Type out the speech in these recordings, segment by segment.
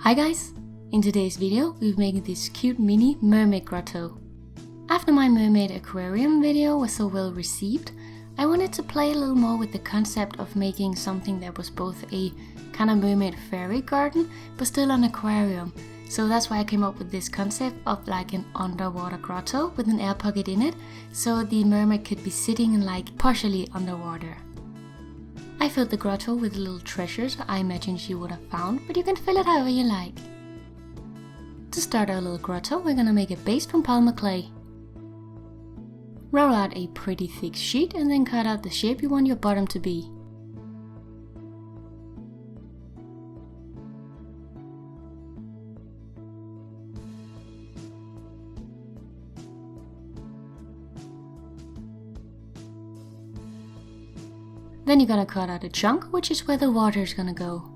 Hi guys! In today's video we're making this cute mini mermaid grotto. After my mermaid aquarium video was so well received, I wanted to play a little more with the concept of making something that was both a kind of mermaid fairy garden but still an aquarium. So that's why I came up with this concept of like an underwater grotto with an air pocket in it, so the mermaid could be sitting like partially underwater. I filled the grotto with little treasures I imagine she would have found, but you can fill it however you like. To start our little grotto, we're gonna make a base from polymer clay. Roll out a pretty thick sheet and then cut out the shape you want your bottom to be. Then you're gonna cut out a chunk, which is where the water is gonna go.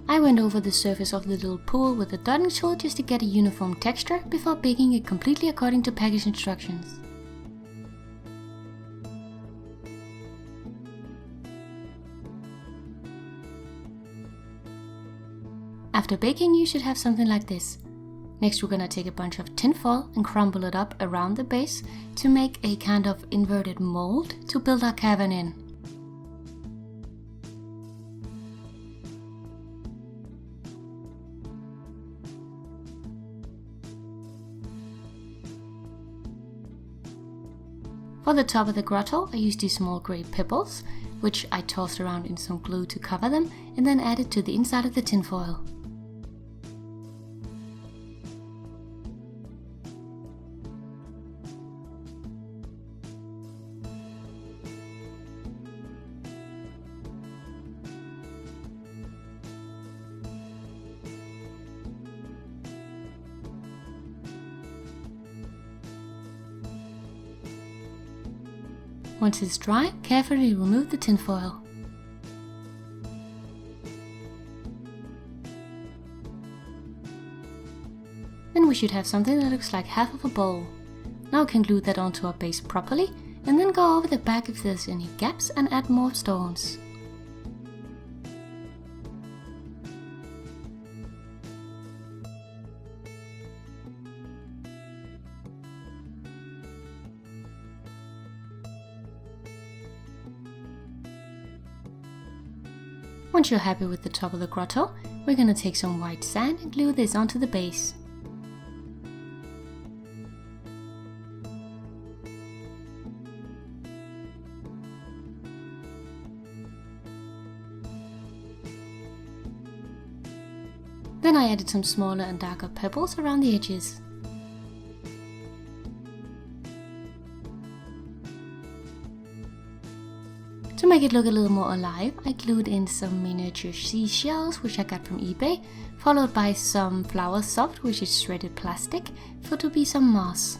I went over the surface of the little pool with a dotting tool just to get a uniform texture before baking it completely according to package instructions. After baking you should have something like this. Next we're gonna take a bunch of tin foil and crumble it up around the base to make a kind of inverted mold to build our cavern in. For the top of the grotto, I used these small grey pebbles, which I tossed around in some glue to cover them, and then added to the inside of the tinfoil. Once it's dry, carefully remove the tinfoil. Then we should have something that looks like half of a bowl. Now we can glue that onto our base properly, and then go over the back if there's any gaps and add more stones. Once you're happy with the top of the grotto, we're gonna take some white sand and glue this onto the base. Then I added some smaller and darker pebbles around the edges. To make it look a little more alive, I glued in some miniature seashells, which I got from eBay, followed by some flower soft, which is shredded plastic, for to be some moss.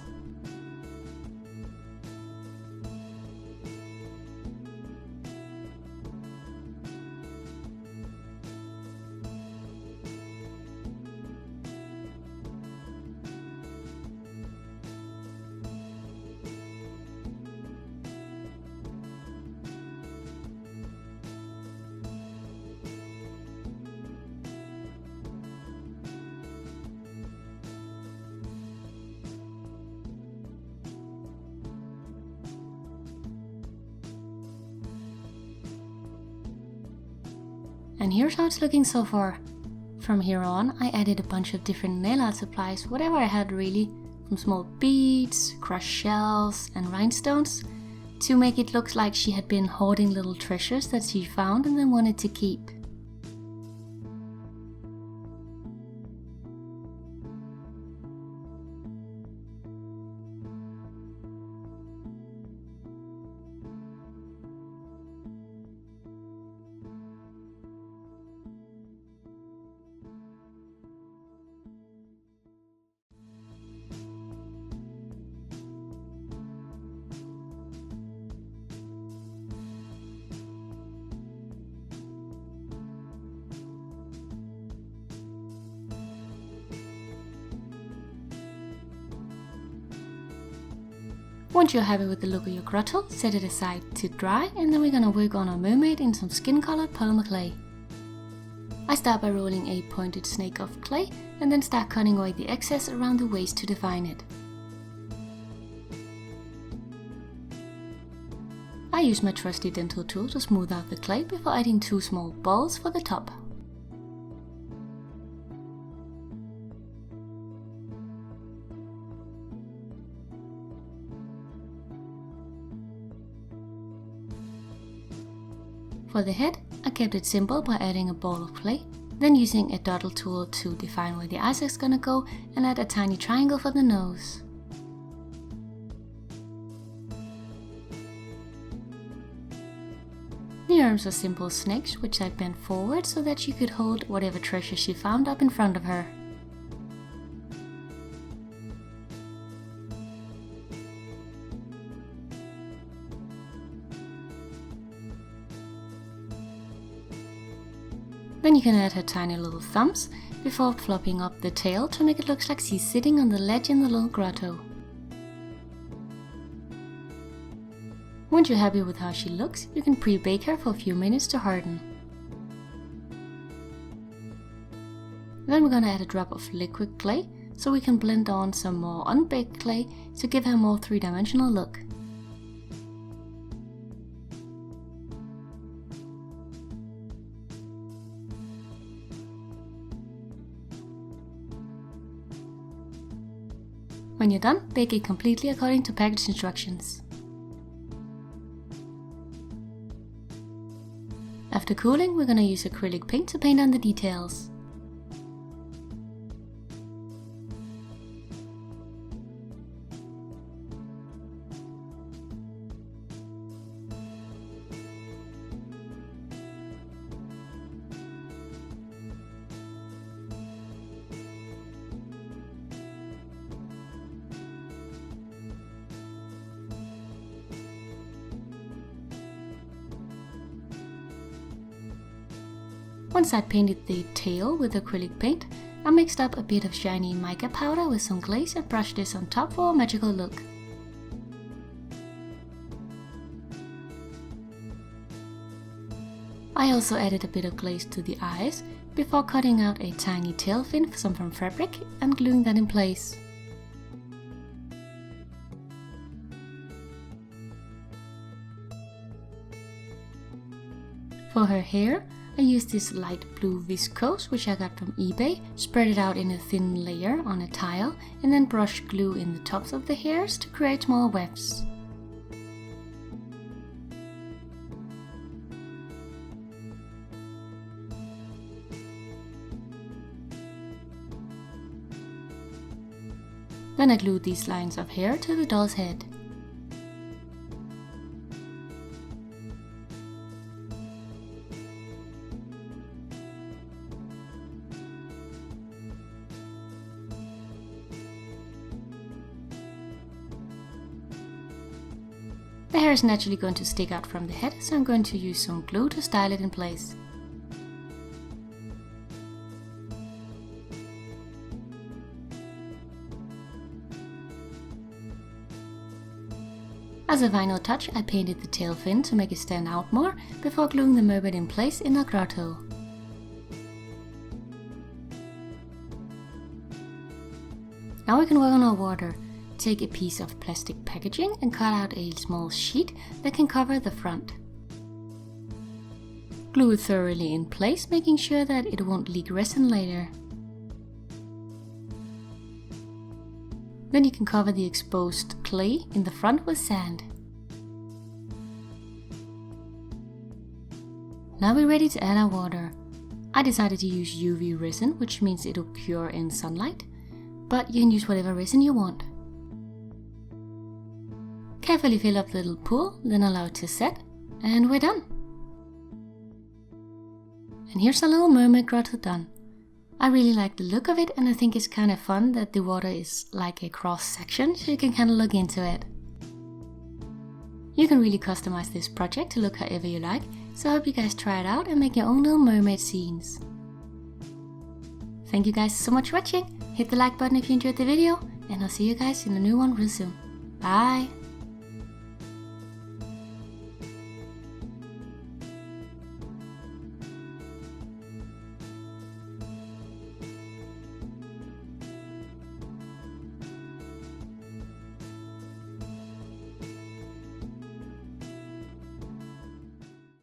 And here's how it's looking so far. From here on, I added a bunch of different nail art supplies, whatever I had really, from small beads, crushed shells and rhinestones, to make it look like she had been hoarding little treasures that she found and then wanted to keep. Once you're happy with the look of your grotto, set it aside to dry, and then we're gonna work on our mermaid in some skin colored polymer clay. I start by rolling a pointed snake of clay and then start cutting away the excess around the waist to define it. I use my trusty dental tool to smooth out the clay before adding 2 small balls for the top. For the head, I kept it simple by adding a ball of clay, then using a dottle tool to define where the eyes is gonna go and add a tiny triangle for the nose. The arms are simple snakes which I bent forward so that she could hold whatever treasure she found up in front of her. Then you can add her tiny little thumbs before flopping up the tail to make it look like she's sitting on the ledge in the little grotto. Once you're happy with how she looks, you can pre-bake her for a few minutes to harden. Then we're gonna add a drop of liquid clay so we can blend on some more unbaked clay to give her a more three-dimensional look. When you're done, bake it completely according to package instructions. After cooling, we're gonna use acrylic paint to paint on the details. Once I painted the tail with acrylic paint, I mixed up a bit of shiny mica powder with some glaze and brushed this on top for a magical look. I also added a bit of glaze to the eyes before cutting out a tiny tail fin from fabric and gluing that in place. For her hair, I used this light blue viscose which I got from eBay, spread it out in a thin layer on a tile and then brushed glue in the tops of the hairs to create small wefts. Then I glued these lines of hair to the doll's head. The hair is naturally going to stick out from the head, so I'm going to use some glue to style it in place. As a final touch, I painted the tail fin to make it stand out more before gluing the mermaid in place in our grotto. Now we can work on our water. Take a piece of plastic packaging and cut out a small sheet that can cover the front. Glue it thoroughly in place, making sure that it won't leak resin later. Then you can cover the exposed clay in the front with sand. Now we're ready to add our water. I decided to use UV resin, which means it'll cure in sunlight, but you can use whatever resin you want. Carefully fill up the little pool, then allow it to set, and we're done. And here's our little mermaid grotto done. I really like the look of it, and I think it's kind of fun that the water is like a cross section, so you can kind of look into it. You can really customize this project to look however you like, so I hope you guys try it out and make your own little mermaid scenes. Thank you guys so much for watching. Hit the like button if you enjoyed the video, and I'll see you guys in a new one real soon. Bye!